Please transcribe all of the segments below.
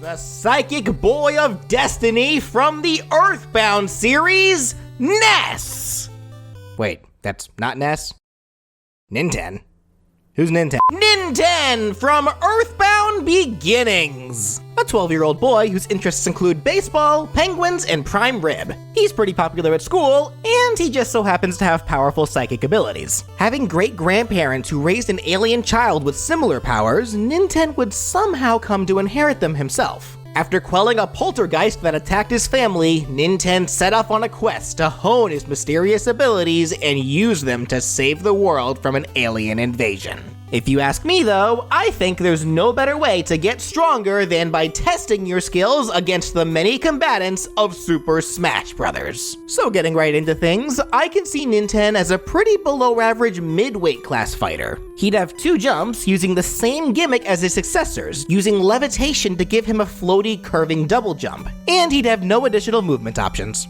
The Psychic Boy of Destiny from the Earthbound series, Ness! Wait, that's not Ness? Ninten. Who's Ninten? Ninten from Earthbound Beginnings! A 12-year-old boy whose interests include baseball, penguins, and prime rib. He's pretty popular at school, and he just so happens to have powerful psychic abilities. Having great-grandparents who raised an alien child with similar powers, Ninten would somehow come to inherit them himself. After quelling a poltergeist that attacked his family, Ninten set off on a quest to hone his mysterious abilities and use them to save the world from an alien invasion. If you ask me though, I think there's no better way to get stronger than by testing your skills against the many combatants of Super Smash Bros. So getting right into things, I can see Ninten as a pretty below average mid-weight class fighter. He'd have 2 jumps using the same gimmick as his successors, using levitation to give him a floaty curving double jump, and he'd have no additional movement options.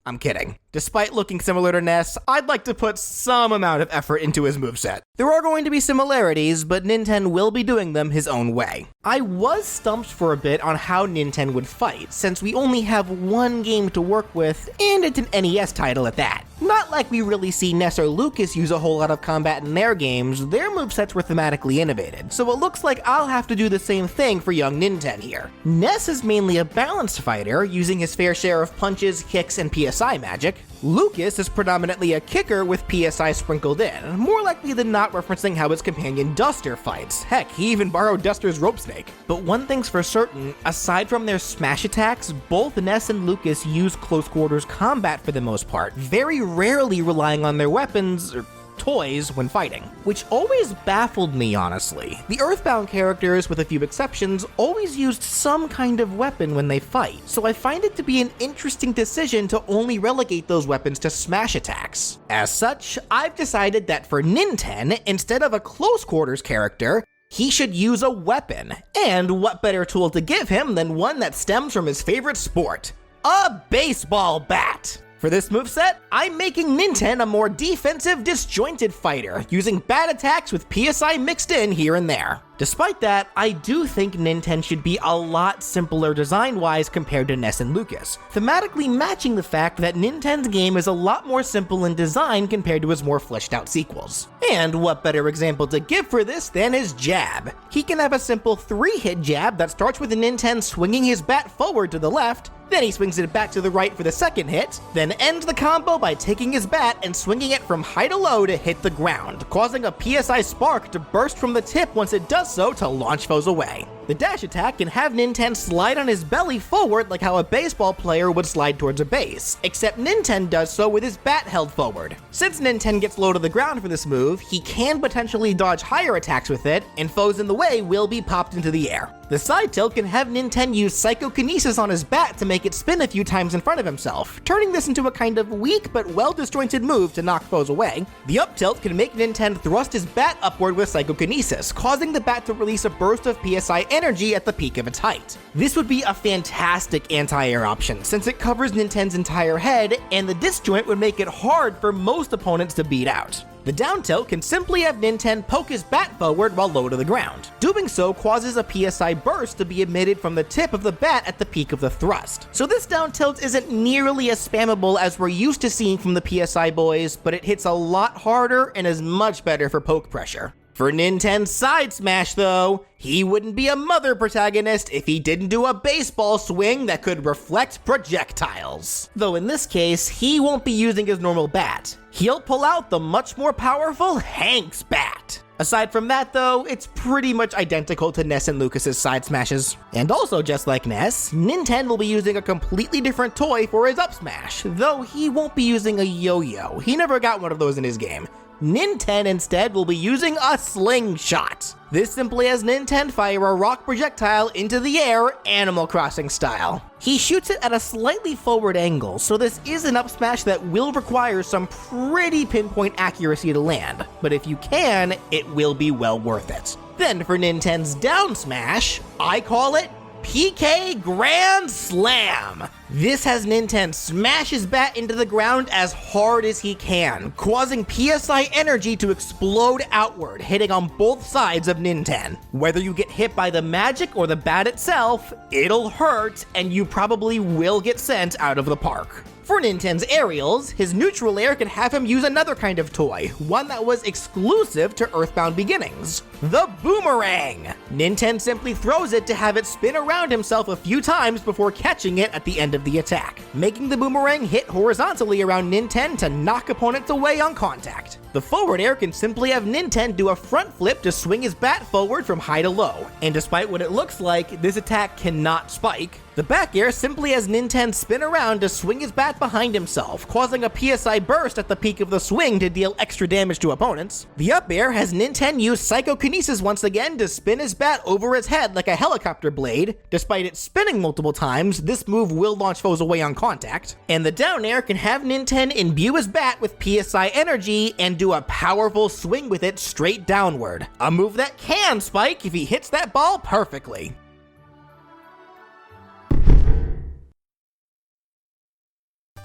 I'm kidding. Despite looking similar to Ness, I'd like to put some amount of effort into his moveset. There are going to be similarities, but Ninten will be doing them his own way. I was stumped for a bit on how Ninten would fight, since we only have one game to work with, and it's an NES title at that. Not like we really see Ness or Lucas use a whole lot of combat in their games, their movesets were thematically innovated, so it looks like I'll have to do the same thing for young Ninten here. Ness is mainly a balanced fighter, using his fair share of punches, kicks, and PSI magic. Lucas is predominantly a kicker with PSI sprinkled in, more likely than not referencing how his companion Duster fights. Heck, he even borrowed Duster's rope snake. But one thing's for certain, aside from their smash attacks, both Ness and Lucas use close quarters combat for the most part, very rarely relying on their weapons, or toys, when fighting, which always baffled me, honestly. The Earthbound characters, with a few exceptions, always used some kind of weapon when they fight, so I find it to be an interesting decision to only relegate those weapons to smash attacks. As such, I've decided that for Ninten, instead of a close quarters character, he should use a weapon, and what better tool to give him than one that stems from his favorite sport, a baseball bat. For this moveset, I'm making Ninten a more defensive, disjointed fighter, using bat attacks with PSI mixed in here and there. Despite that, I do think Ninten should be a lot simpler design-wise compared to Ness and Lucas, thematically matching the fact that Ninten's game is a lot more simple in design compared to his more fleshed-out sequels. And what better example to give for this than his jab? He can have a simple 3-hit jab that starts with Ninten swinging his bat forward to the left, then he swings it back to the right for the second hit, then ends the combo by taking his bat and swinging it from high to low to hit the ground, causing a PSI spark to burst from the tip once it does so to launch foes away. The dash attack can have Ninten slide on his belly forward like how a baseball player would slide towards a base, except Ninten does so with his bat held forward. Since Ninten gets low to the ground for this move, he can potentially dodge higher attacks with it, and foes in the way will be popped into the air. The side tilt can have Ninten use psychokinesis on his bat to make it spin a few times in front of himself, turning this into a kind of weak but well-disjointed move to knock foes away. The up tilt can make Ninten thrust his bat upward with psychokinesis, causing the bat to release a burst of PSI energy at the peak of its height. This would be a fantastic anti-air option, since it covers Ninten's entire head, and the disjoint would make it hard for most opponents to beat out. The down tilt can simply have Ninten poke his bat forward while low to the ground. Doing so causes a PSI burst to be emitted from the tip of the bat at the peak of the thrust. So this down tilt isn't nearly as spammable as we're used to seeing from the PSI boys, but it hits a lot harder and is much better for poke pressure. For Ninten's side smash though, he wouldn't be a mother protagonist if he didn't do a baseball swing that could reflect projectiles. Though in this case, he won't be using his normal bat. He'll pull out the much more powerful Hank's bat. Aside from that though, it's pretty much identical to Ness and Lucas's side smashes. And also just like Ness, Ninten will be using a completely different toy for his up smash, though he won't be using a yo-yo. He never got one of those in his game. Ninten instead will be using a slingshot. This simply has Ninten fire a rock projectile into the air, Animal Crossing style. He shoots it at a slightly forward angle, so this is an up smash that will require some pretty pinpoint accuracy to land, but if you can, it will be well worth it. Then for Ninten's down smash, I call it PK Grand Slam. This has Ninten smash his bat into the ground as hard as he can, causing PSI energy to explode outward, hitting on both sides of Ninten. Whether you get hit by the magic or the bat itself, it'll hurt, and you probably will get sent out of the park. For Ninten's aerials, his neutral air can have him use another kind of toy, one that was exclusive to Earthbound Beginnings, the boomerang. Ninten simply throws it to have it spin around himself a few times before catching it at the end of the attack, making the boomerang hit horizontally around Ninten to knock opponents away on contact. The forward air can simply have Ninten do a front flip to swing his bat forward from high to low, and despite what it looks like, this attack cannot spike. The back air simply has Ninten spin around to swing his bat behind himself, causing a PSI burst at the peak of the swing to deal extra damage to opponents. The up air has Ninten use psychokinesis once again to spin his bat over his head like a helicopter blade. Despite it spinning multiple times, this move will launch foes away on contact. And the down air can have Ninten imbue his bat with PSI energy and do a powerful swing with it straight downward. A move that can spike if he hits that ball perfectly.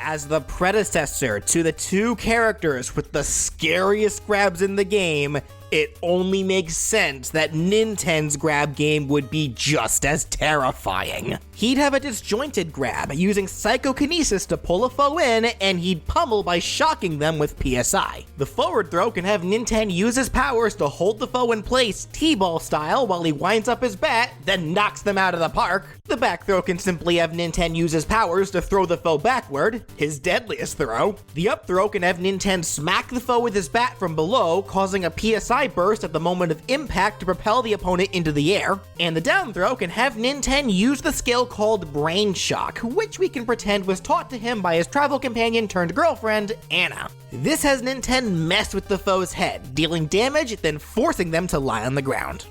As the predecessor to the two characters with the scariest grabs in the game, it only makes sense that Ninten's grab game would be just as terrifying. He'd have a disjointed grab, using psychokinesis to pull a foe in, and he'd pummel by shocking them with PSI. The forward throw can have Ninten use his powers to hold the foe in place T-ball style while he winds up his bat, then knocks them out of the park. The back throw can simply have Ninten use his powers to throw the foe backward, his deadliest throw. The up throw can have Ninten smack the foe with his bat from below, causing a PSI burst at the moment of impact to propel the opponent into the air. And the down throw can have Ninten use the skill called Brain Shock, which we can pretend was taught to him by his travel companion turned girlfriend, Anna. This has Ninten mess with the foe's head, dealing damage, then forcing them to lie on the ground.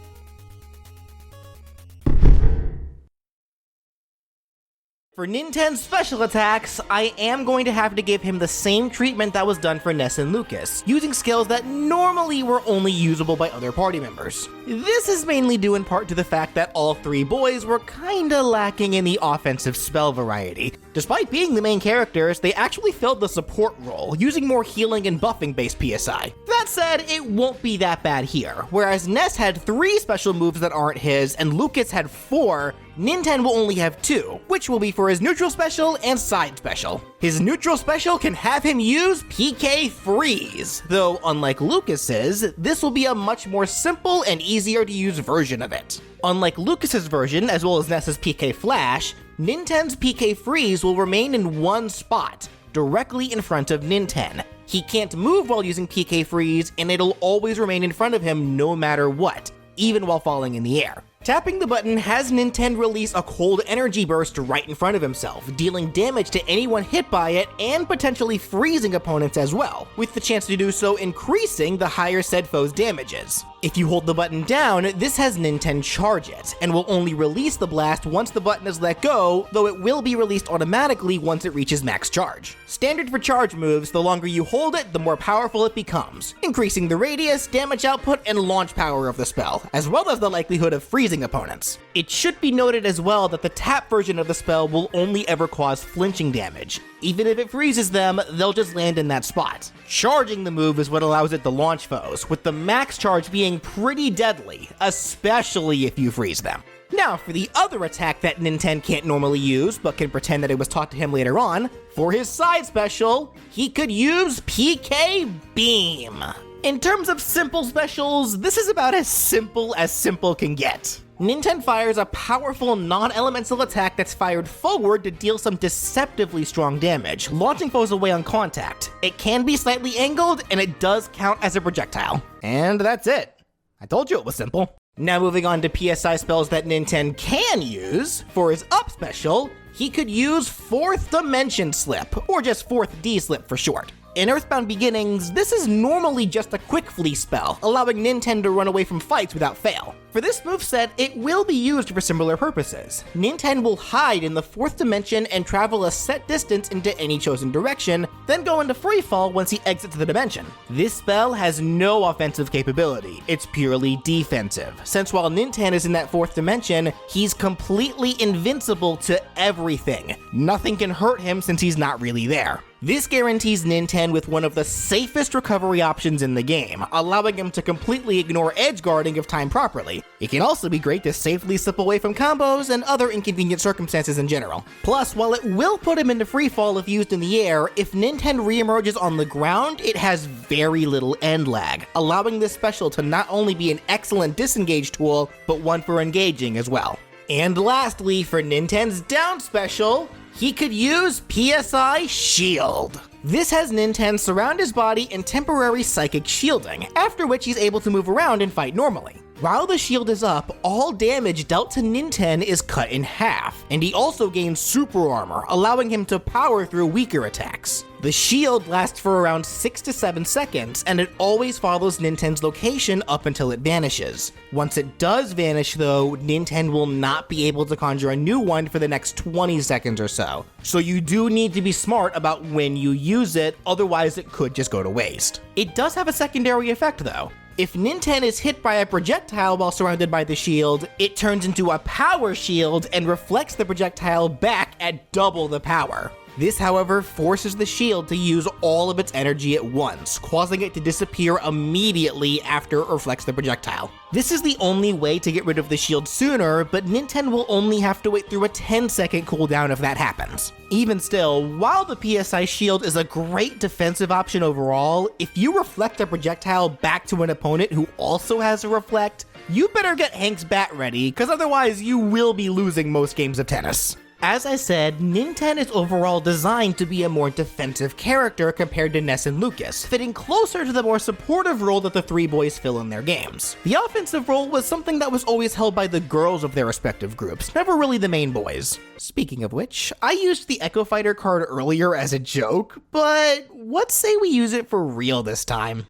For Ninten's special attacks, I am going to have to give him the same treatment that was done for Ness and Lucas, using skills that normally were only usable by other party members. This is mainly due in part to the fact that all three boys were kinda lacking in the offensive spell variety. Despite being the main characters, they actually filled the support role, using more healing and buffing based PSI. That said, it won't be that bad here. Whereas Ness had 3 special moves that aren't his, and Lucas had 4, Ninten will only have 2, which will be for his neutral special and side special. His neutral special can have him use PK Freeze, though unlike Lucas's, this will be a much more simple and easier to use version of it. Unlike Lucas's version, as well as Ness's PK Flash, Ninten's PK Freeze will remain in one spot, directly in front of Ninten. He can't move while using PK Freeze, and it'll always remain in front of him no matter what, even while falling in the air. Tapping the button has Ninten release a cold energy burst right in front of himself, dealing damage to anyone hit by it and potentially freezing opponents as well, with the chance to do so increasing the higher said foe's damages. If you hold the button down, this has Ninten charge it, and will only release the blast once the button is let go, though it will be released automatically once it reaches max charge. Standard for charge moves, the longer you hold it, the more powerful it becomes, increasing the radius, damage output, and launch power of the spell, as well as the likelihood of freezing opponents. It should be noted as well that the tap version of the spell will only ever cause flinching damage. Even if it freezes them, they'll just land in that spot. Charging the move is what allows it to launch foes, with the max charge being pretty deadly, especially if you freeze them. Now, for the other attack that Ninten can't normally use, but can pretend that it was taught to him later on, for his side special, he could use PK Beam. In terms of simple specials, this is about as simple can get. Ninten fires a powerful non-elemental attack that's fired forward to deal some deceptively strong damage, launching foes away on contact. It can be slightly angled, and it does count as a projectile. And that's it. I told you it was simple. Now moving on to PSI spells that Ninten can use. For his up special, he could use 4th Dimension Slip, or just 4th D Slip for short. In Earthbound Beginnings, this is normally just a quick flee spell, allowing Ninten to run away from fights without fail. For this moveset, it will be used for similar purposes. Ninten will hide in the 4th dimension and travel a set distance into any chosen direction, then go into freefall once he exits the dimension. This spell has no offensive capability, it's purely defensive, since while Ninten is in that 4th dimension, he's completely invincible to everything. Nothing can hurt him since he's not really there. This guarantees Ninten with one of the safest recovery options in the game, allowing him to completely ignore edge guarding if timed properly. It can also be great to safely slip away from combos and other inconvenient circumstances in general. Plus, while it will put him into freefall if used in the air, if Ninten reemerges on the ground, it has very little end lag, allowing this special to not only be an excellent disengage tool, but one for engaging as well. And lastly, for Ninten's down special, he could use PSI Shield. This has Ninten surround his body in temporary psychic shielding, after which he's able to move around and fight normally. While the shield is up, all damage dealt to Ninten is cut in half, and he also gains super armor, allowing him to power through weaker attacks. The shield lasts for around 6 to 7 seconds, and it always follows Ninten's location up until it vanishes. Once it does vanish though, Ninten will not be able to conjure a new one for the next 20 seconds or so. So you do need to be smart about when you use it, otherwise it could just go to waste. It does have a secondary effect though. If Ninten is hit by a projectile while surrounded by the shield, it turns into a power shield and reflects the projectile back at double the power. This, however, forces the shield to use all of its energy at once, causing it to disappear immediately after it reflects the projectile. This is the only way to get rid of the shield sooner, but Ninten will only have to wait through a 10-second cooldown if that happens. Even still, while the PSI shield is a great defensive option overall, if you reflect a projectile back to an opponent who also has a reflect, you better get Hank's bat ready, because otherwise you will be losing most games of tennis. As I said, Ninten is overall designed to be a more defensive character compared to Ness and Lucas, fitting closer to the more supportive role that the three boys fill in their games. The offensive role was something that was always held by the girls of their respective groups, never really the main boys. Speaking of which, I used the Echo Fighter card earlier as a joke, but let's say we use it for real this time.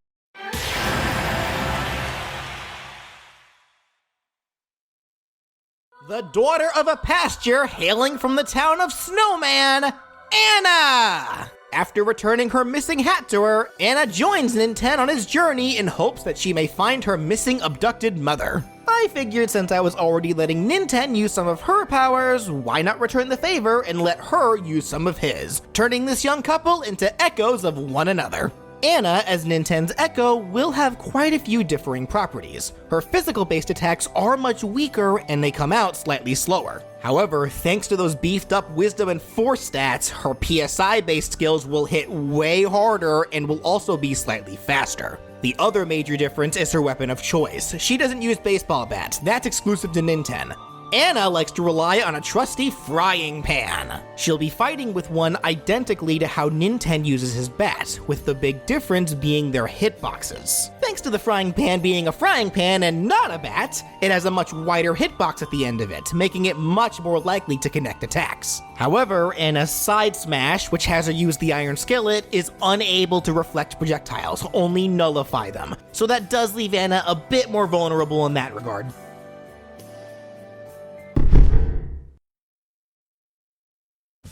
The daughter of a pasture hailing from the town of Snowman, Anna! After returning her missing hat to her, Anna joins Ninten on his journey in hopes that she may find her missing abducted mother. I figured since I was already letting Ninten use some of her powers, why not return the favor and let her use some of his, turning this young couple into echoes of one another. Anna, as Ninten's Echo, will have quite a few differing properties. Her physical-based attacks are much weaker, and they come out slightly slower. However, thanks to those beefed up Wisdom and Force stats, her PSI-based skills will hit way harder and will also be slightly faster. The other major difference is her weapon of choice. She doesn't use baseball bats, that's exclusive to Ninten. Anna likes to rely on a trusty frying pan. She'll be fighting with one identically to how Ninten uses his bat, with the big difference being their hitboxes. Thanks to the frying pan being a frying pan and not a bat, it has a much wider hitbox at the end of it, making it much more likely to connect attacks. However, Anna's side smash, which has her use the iron skillet, is unable to reflect projectiles, only nullify them, so that does leave Anna a bit more vulnerable in that regard.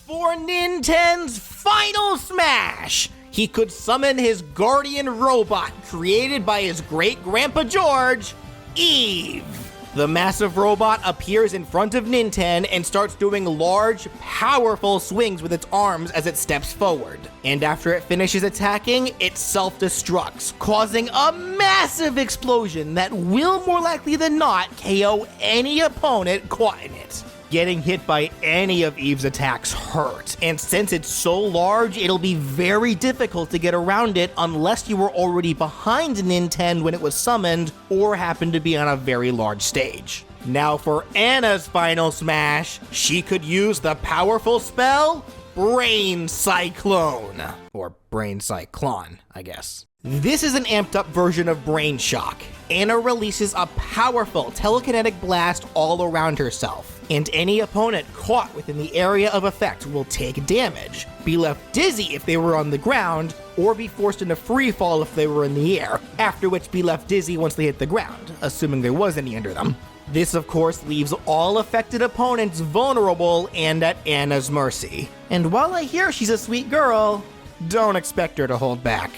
For Ninten's final smash, he could summon his guardian robot created by his great-grandpa George, Eve. The massive robot appears in front of Ninten and starts doing large, powerful swings with its arms as it steps forward. And after it finishes attacking, it self-destructs, causing a massive explosion that will more likely than not KO any opponent caught in it. Getting hit by any of Eve's attacks hurt, and since it's so large, it'll be very difficult to get around it unless you were already behind Ninten when it was summoned or happened to be on a very large stage. Now for Anna's final smash, she could use the powerful spell, Brain Cyclone. Or Brain Cyclone, I guess. This is an amped up version of Brain Shock. Anna releases a powerful telekinetic blast all around herself, and any opponent caught within the area of effect will take damage, be left dizzy if they were on the ground, or be forced into free fall if they were in the air, after which be left dizzy once they hit the ground, assuming there was any under them. This, of course, leaves all affected opponents vulnerable and at Anna's mercy. And while I hear she's a sweet girl, don't expect her to hold back.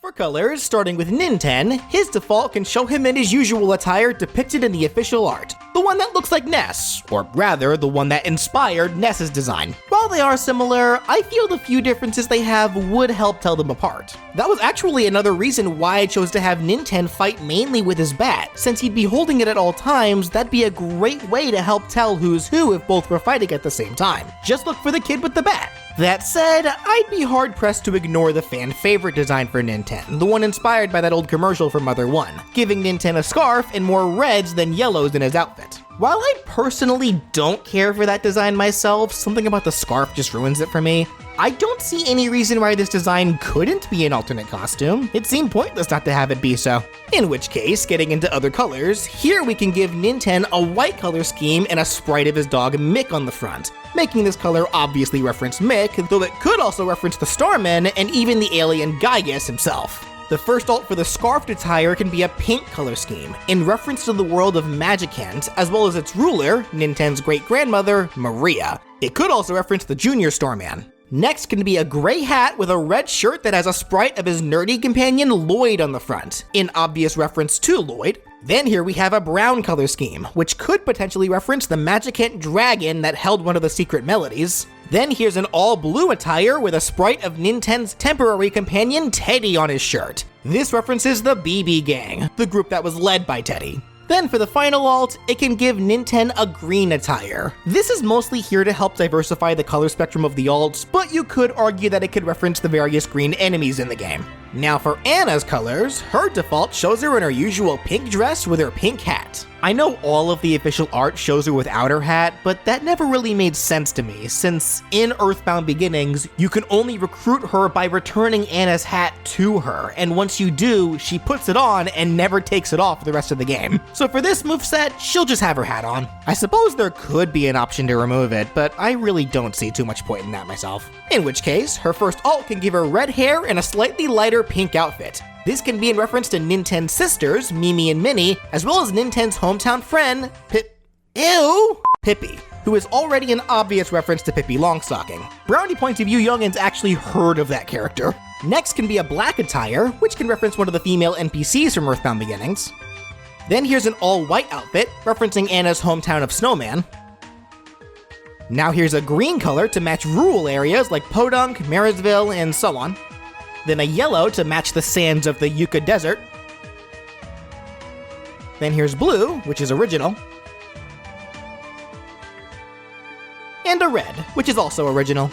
For colors, starting with Ninten, his default can show him in his usual attire depicted in the official art, the one that looks like Ness, or rather, the one that inspired Ness's design. While they are similar, I feel the few differences they have would help tell them apart. That was actually another reason why I chose to have Ninten fight mainly with his bat. Since he'd be holding it at all times, that'd be a great way to help tell who's who if both were fighting at the same time. Just look for the kid with the bat. That said, I'd be hard-pressed to ignore the fan-favorite design for Ninten, the one inspired by that old commercial for Mother 1, giving Ninten a scarf and more reds than yellows in his outfit. While I personally don't care for that design myself, something about the scarf just ruins it for me, I don't see any reason why this design couldn't be an alternate costume. It seemed pointless not to have it be so. In which case, getting into other colors, here we can give Ninten a white color scheme and a sprite of his dog Mick on the front, making this color obviously reference Mick, though it could also reference the Starman and even the alien Gygas himself. The first alt for the scarfed attire can be a pink color scheme, in reference to the world of Magicant, as well as its ruler, Ninten's great-grandmother, Maria. It could also reference the Junior Starman. Next can be a gray hat with a red shirt that has a sprite of his nerdy companion Lloyd on the front, in obvious reference to Lloyd. Then here we have a brown color scheme, which could potentially reference the Magicant dragon that held one of the secret melodies. Then here's an all-blue attire with a sprite of Ninten's temporary companion Teddy on his shirt. This references the BB Gang, the group that was led by Teddy. Then for the final alt, it can give Ninten a green attire. This is mostly here to help diversify the color spectrum of the alts, but you could argue that it could reference the various green enemies in the game. Now for Anna's colors, her default shows her in her usual pink dress with her pink hat. I know all of the official art shows her without her hat, but that never really made sense to me, since in Earthbound Beginnings, you can only recruit her by returning Anna's hat to her, and once you do, she puts it on and never takes it off for the rest of the game. So for this moveset, she'll just have her hat on. I suppose there could be an option to remove it, but I really don't see too much point in that myself. In which case, her first alt can give her red hair and a slightly lighter pink outfit. This can be in reference to Ninten's sisters, Mimi and Minnie, as well as Ninten's hometown friend, Pippi, who is already an obvious reference to Pippi Longstocking. Brownie points of you youngins actually heard of that character. Next can be a black attire, which can reference one of the female NPCs from Earthbound Beginnings. Then here's an all-white outfit, referencing Anna's hometown of Snowman. Now here's a green color to match rural areas like Podunk, Marysville, and so on. Then a yellow to match the sands of the Yucca Desert. Then here's blue, which is original. And a red, which is also original.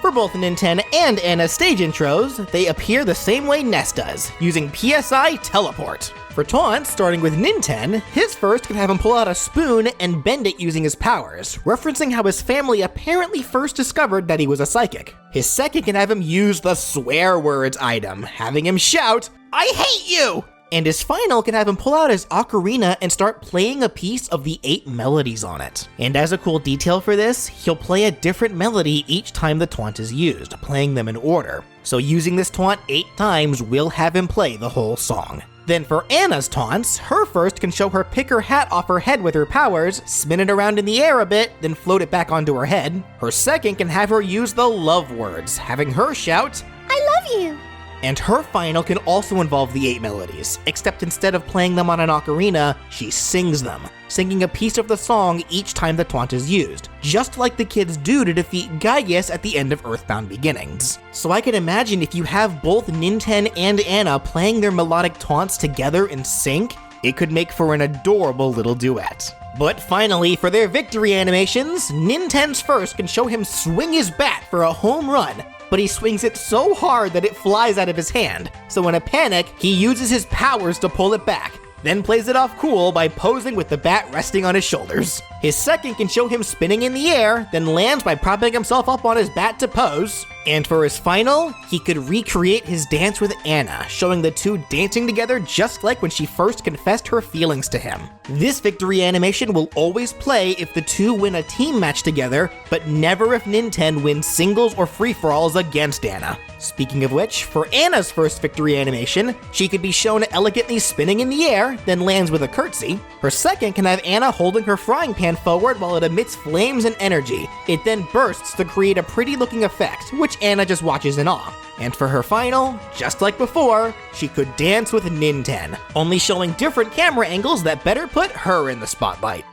For both Ninten and Anna's stage intros, they appear the same way Ness does, using PSI Teleport. For taunts, starting with Ninten, his first can have him pull out a spoon and bend it using his powers, referencing how his family apparently first discovered that he was a psychic. His second can have him use the swear words item, having him shout, "I hate you!" And his final can have him pull out his ocarina and start playing a piece of the 8 melodies on it. And as a cool detail for this, he'll play a different melody each time the taunt is used, playing them in order. So using this taunt 8 times will have him play the whole song. Then for Anna's taunts, her first can show her pick her hat off her head with her powers, spin it around in the air a bit, then float it back onto her head. Her second can have her use the love words, having her shout, "I love you!" And her final can also involve the 8 melodies, except instead of playing them on an ocarina, she sings them, singing a piece of the song each time the taunt is used, just like the kids do to defeat Gygas at the end of Earthbound Beginnings. So I can imagine if you have both Ninten and Anna playing their melodic taunts together in sync, it could make for an adorable little duet. But finally, for their victory animations, Ninten's first can show him swing his bat for a home run, but he swings it so hard that it flies out of his hand. So in a panic, he uses his powers to pull it back, then plays it off cool by posing with the bat resting on his shoulders. His second can show him spinning in the air, then lands by propping himself up on his bat to pose. And for his final, he could recreate his dance with Anna, showing the two dancing together just like when she first confessed her feelings to him. This victory animation will always play if the two win a team match together, but never if Ninten wins singles or free-for-alls against Anna. Speaking of which, for Anna's first victory animation, she could be shown elegantly spinning in the air, then lands with a curtsy. Her second can have Anna holding her frying pan forward while it emits flames and energy. It then bursts to create a pretty looking effect, which Anna just watches in awe. And for her final, just like before, she could dance with Ninten, only showing different camera angles that better put her in the spotlight.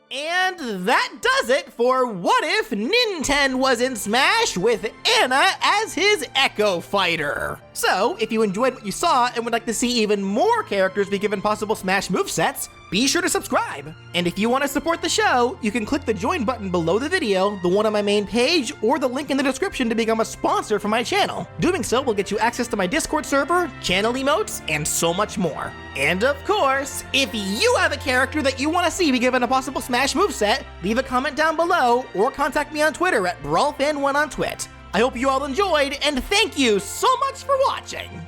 And that does it for What If Ninten Was in Smash with Anna as his Echo Fighter. So, if you enjoyed what you saw and would like to see even more characters be given possible Smash movesets, be sure to subscribe. And if you want to support the show, you can click the join button below the video, the one on my main page, or the link in the description to become a sponsor for my channel. Doing so will get you access to my Discord server, channel emotes, and so much more. And of course, if you have a character that you want to see be given a possible Smash moveset, leave a comment down below or contact me on Twitter at BrawlFan1 on Twit. I hope you all enjoyed, and thank you so much for watching!